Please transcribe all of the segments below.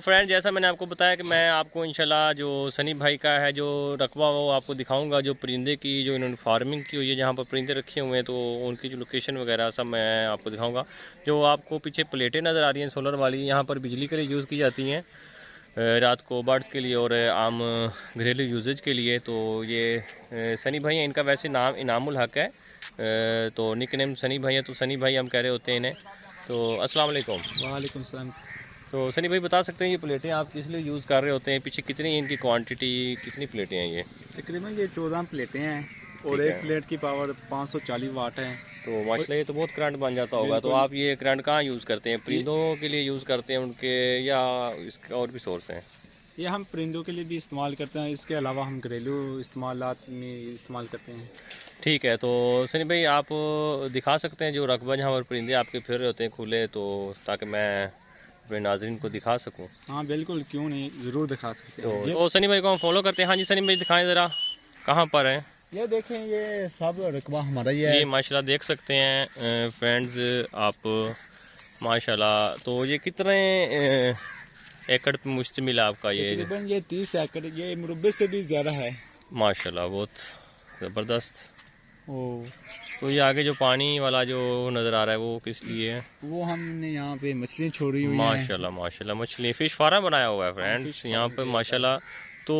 Friend, जैसा मैंने आपको बताया कि मैं आपको इंशाल्लाह जो सनी भाई का है जो रकबा वो आपको दिखाऊंगा, जो परिंदे की जो इन्होंने फार्मिंग की हुई है, जहाँ पर परिंदे रखे हुए हैं, तो उनकी जो लोकेशन वगैरह सब मैं आपको दिखाऊंगा। जो आपको पीछे प्लेटें नज़र आ रही हैं सोलर वाली, यहाँ पर बिजली के लिए यूज़ की जाती हैं रात को बर्ड्स के लिए और आम घरेलू यूजेज के लिए। तो ये सनी भाई हैं, इनका वैसे नाम इनामुल हक है, तो निक नेम सनी भाई है, तो सनी भाई हम कह रहे होते हैं इन्हें। तो अस्सलाम वालेकुम। वालेकुम सलाम। तो सनी भाई बता सकते हैं ये प्लेटें आप किस लिए यूज़ कर रहे होते हैं, पीछे कितनी इनकी क्वांटिटी, कितनी प्लेटें हैं ये? तकरीबन ये 14 प्लेटें हैं और ठीक एक है। प्लेट की पावर 540 वाट है। तो माशाल्लाह ये तो बहुत करंट बन जाता होगा। तो बिल्कुल। आप ये करंट कहाँ यूज़ करते हैं, ये परिंदों के लिए यूज़ करते हैं उनके, या इसके और भी सोर्स हैं? ये हम परिंदों के लिए भी इस्तेमाल करते हैं, इसके अलावा हम घरेलू इस्तेमालात में इस्तेमाल करते हैं। ठीक है। तो सनी भाई आप दिखा सकते हैं जो रकबा जहाँ पर परिंदे आपके फिर रहे होते हैं खुले, तो ताकि मैं अपने नाज़रीन को दिखा सकूं। हाँ बिल्कुल, क्यों नहीं, ज़रूर दिखा सकते तो, हैं। तो सनी भाई को हम फॉलो करते हैं। हाँ जी सनी भाई दिखाएं ज़रा, कहाँ पर हैं ये देखें, ये सब रकबा हमारा ही है। ये? माशाल्लाह देख सकते हैं फ्रेंड्स आप, माशाल्लाह। तो ये कितने एकड़ पे मुश्तमिल है आपका ये? तकरीबन ये 30 एकड़, ये मुरब्बे से भी ज़्यादा है। माशाल्लाह बहुत ज़बरदस्त। ओ, तो ये आगे जो पानी वाला जो नज़र आ रहा है वो किस लिए है? वो हमने यहाँ पे मछलियाँ छोड़ी हुई हैं। माशाल्लाह माशाल्लाह, मछली फिश फार्म बनाया हुआ है फ्रेंड्स यहाँ पे माशाल्लाह। तो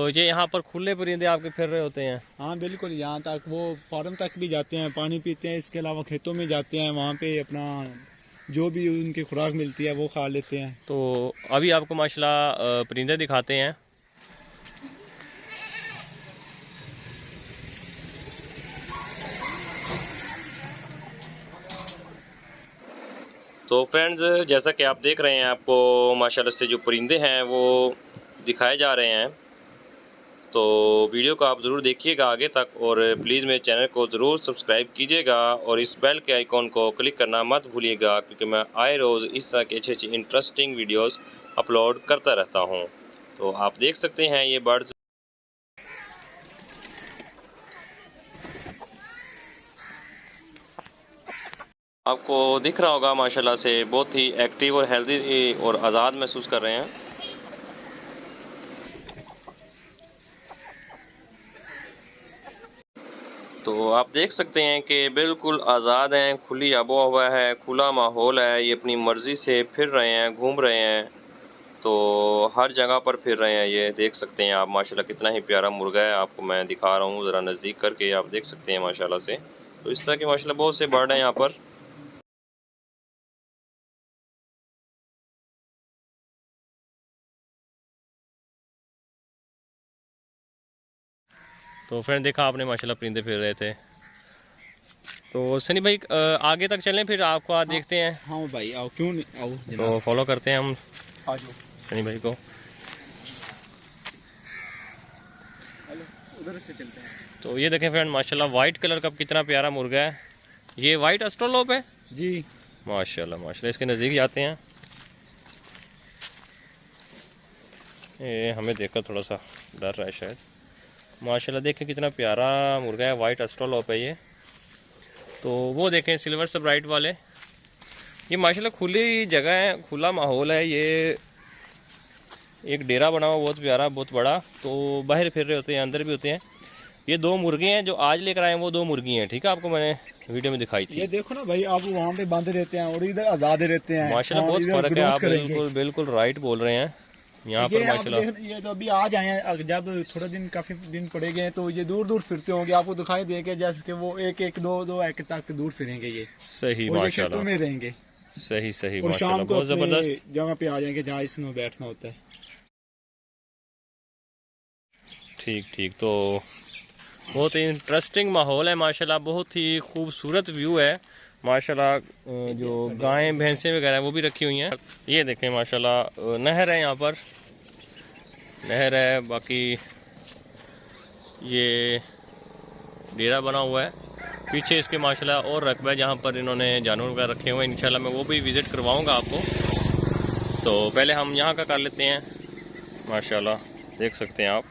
ये यहाँ पर खुले परिंदे आपके फिर रहे होते हैं? हाँ बिल्कुल, यहाँ तक वो फार्म तक भी जाते हैं, पानी पीते हैं, इसके अलावा खेतों में जाते हैं, वहाँ पे अपना जो भी उनकी खुराक मिलती है वो खा लेते हैं। तो अभी आपको माशाल्लाह परिंदे दिखाते हैं। तो फ्रेंड्स जैसा कि आप देख रहे हैं, आपको माशाल्लाह से जो परिंदे हैं वो दिखाए जा रहे हैं। तो वीडियो को आप ज़रूर देखिएगा आगे तक, और प्लीज़ मेरे चैनल को ज़रूर सब्सक्राइब कीजिएगा और इस बेल के आइकॉन को क्लिक करना मत भूलिएगा, क्योंकि मैं आए रोज़ इस तरह के अच्छे अच्छे इंटरेस्टिंग वीडियोस अपलोड करता रहता हूं। तो आप देख सकते हैं ये बर्ड्स आपको दिख रहा होगा, माशाल्लाह से बहुत ही एक्टिव और हेल्दी और आज़ाद महसूस कर रहे हैं। तो आप देख सकते हैं कि बिल्कुल आज़ाद हैं, खुली आबो हवा है, खुला माहौल है, ये अपनी मर्ज़ी से फिर रहे हैं, घूम रहे हैं। तो हर जगह पर फिर रहे हैं, ये देख सकते हैं आप। माशाल्लाह कितना ही प्यारा मुर्गा है, आपको मैं दिखा रहा हूँ ज़रा नज़दीक करके, आप देख सकते हैं माशाल्लाह से। तो इस तरह के माशाल्लाह बहुत से बर्ड हैं यहाँ पर। तो फ्रेंड देखा आपने माशाल्लाह परिंदे फिर रहे थे। तो सनी भाई आगे तक चलें, फिर आपको आज देखते हैं। हाँ भाई आओ, क्यों नहीं, आओ तो फॉलो करते हैं हम आ जाओ सनी भाई को। उधर से चलते हैं। तो ये देखें फ्रेंड, माशाल्लाह वाइट कलर का कितना प्यारा मुर्गा है। ये वाइट एस्ट्रोलोप है जी। माशाल्लाह माशाल्लाह। इसके नज़दीक जाते हैं, ये हमें देखकर थोड़ा सा डर रहा है शायद। माशाल्लाह देखें कितना प्यारा मुर्गा है, वाइट एस्ट्रोलोप है ये। तो वो देखें सिल्वर स्प्राइट वाले, ये माशाल्लाह खुली जगह है, खुला माहौल है। ये एक डेरा बना हुआ बहुत प्यारा, बहुत बड़ा। तो बाहर फिर रहे होते हैं, अंदर भी होते हैं। ये दो मुर्गे हैं जो आज लेकर आए हैं, वो दो मुर्गी हैं, ठीक है, आपको मैंने वीडियो में दिखाई थी। ये देखो ना भाई, आप वहाँ पे बांधे रहते हैं और इधर आजाद रहते हैं। माशाल्लाह बहुत फर्क है, आप बिल्कुल बिल्कुल राइट बोल रहे हैं। यहाँ पर माशाल्लाह ये तो अभी आ जाए, जब थोड़ा दिन, काफी दिन पड़े गए तो ये दूर दूर फिरते होंगे, आपको दिखाई देंगे जैसे कि वो एक एक दो दो एक तक दूर फिरेंगे ये। सही और माशाल्लाह में रहेंगे। सही सही और माशाल्लाह शाम को बहुत ज़बरदस्त। जगह पे आ जाएंगे जहाँ इसमें बैठना होता है। ठीक ठीक। तो बहुत ही इंटरेस्टिंग माहौल है माशाल्लाह, बहुत ही खूबसूरत व्यू है माशाल्लाह। जो गायें भैंसें वगैरह वो भी रखी हुई हैं। ये देखें माशाल्लाह नहर है, यहाँ पर नहर है। बाकी ये डेरा बना हुआ है, पीछे इसके माशाल्लाह और रकबा है जहाँ पर इन्होंने जानवर वगैरह रखे हुए हैं। इंशाल्लाह मैं वो भी विज़िट करवाऊँगा आपको। तो पहले हम यहाँ का कर लेते हैं, माशाल्लाह देख सकते हैं आप।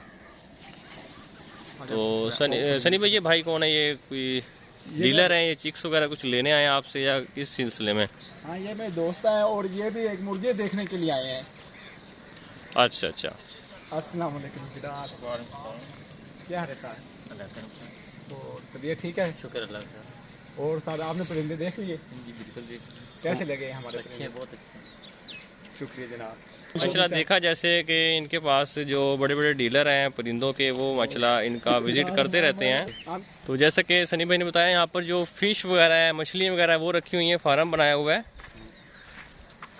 तो सनी भाई ये भाई कौन है, ये कोई डीलर है, ये चिक्स वगैरह कुछ लेने आए हैं आपसे या किस सिलसिले में? हाँ ये मेरे दोस्त है, और ये भी एक मुर्गे देखने के लिए आए हैं। अच्छा अच्छा। अस्सलाम वालेकुम बिलाल, क्या हाल है साहब? तो तबीयत ठीक है? शुक्र अल्लाह का। और साहब आपने परिंदे देख लिए? जी बिल्कुल जी, कैसे लगे हमारे अच्छे हैं, बहुत अच्छे हैं। शुक्रिया जनाब। माशाल्लाह देखा जैसे कि इनके पास जो बड़े बड़े डीलर हैं परिंदों के, वो माशाल्लाह इनका विजिट करते रहते हैं। तो जैसे कि सनी भाई ने बताया, यहाँ पर जो फिश वगैरह है, मछलियाँ वगैरह है, वो रखी हुई हैं, फार्म बनाया हुआ है।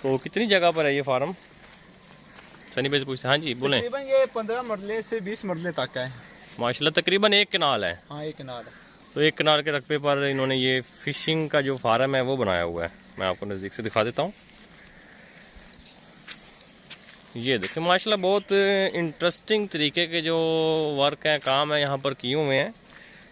तो कितनी जगह पर है ये फार्म? सनी भाई से पूछते हैं। हाँ जी बोलें। तकरीबन ये 15 मरले से 20 मरले तक है। माशाल्लाह तकरीबन एक कनाल है। हाँ, एक कनाल है। तो एक कनाल के रकबे पर इन्होंने ये फिशिंग का जो फार्म है वो बनाया हुआ है। मैं आपको नज़दीक से दिखा देता हूँ। ये देखिए माशाल्लाह बहुत इंटरेस्टिंग तरीके के जो वर्क हैं, काम है यहाँ पर किए हुए हैं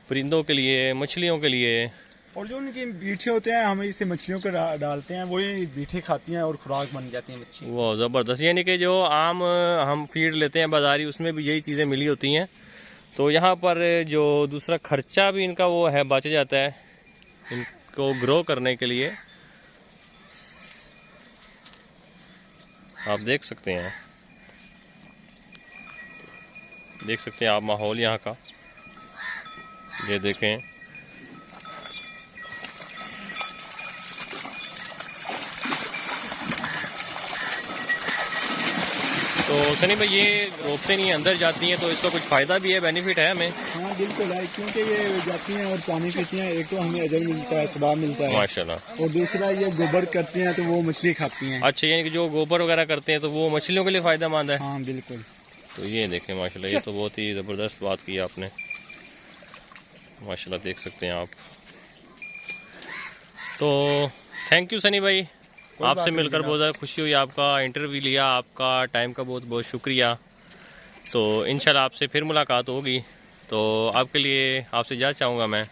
परिंदों के लिए, मछलियों के लिए। और जो उनके बीठे होते हैं, हम इसे मछलियों को डालते हैं, वही बीठे खाती हैं और खुराक बन जाती हैं मच्छी। वो ज़बरदस्त, यानी कि जो आम हम फीड लेते हैं बाजारी, उसमें भी यही चीज़ें मिली होती हैं। तो यहाँ पर जो दूसरा खर्चा भी इनका वो है, बच जाता है इनको ग्रो करने के लिए। आप देख सकते हैं आप माहौल यहाँ का। ये देखें, तो सनी भाई ये रोकते नहीं है, अंदर जाती हैं, तो इसका कुछ फ़ायदा भी है, बेनिफिट है हमें? हाँ बिल्कुल है, क्योंकि ये जाती हैं और पानी पीती हैं। एक तो हमें अजर मिलता है, सवाब मिलता है माशाल्लाह। और दूसरा ये गोबर करती हैं तो वो मछली खाती हैं। अच्छा, यानी कि जो गोबर वगैरह करते हैं तो वो मछलियों के लिए फ़ायदेमंद है। हाँ बिल्कुल। तो ये देखें माशाल्लाह, ये तो बहुत ही ज़बरदस्त बात की आपने माशाल्लाह, देख सकते हैं आप। तो थैंक यू सनी भाई, आपसे मिलकर बहुत ज़्यादा खुशी हुई, आपका इंटरव्यू लिया, आपका टाइम का बहुत बहुत शुक्रिया। तो इंशाल्लाह आपसे फिर मुलाकात होगी। तो आपके लिए आपसे इजाज़त चाहूँगा मैं।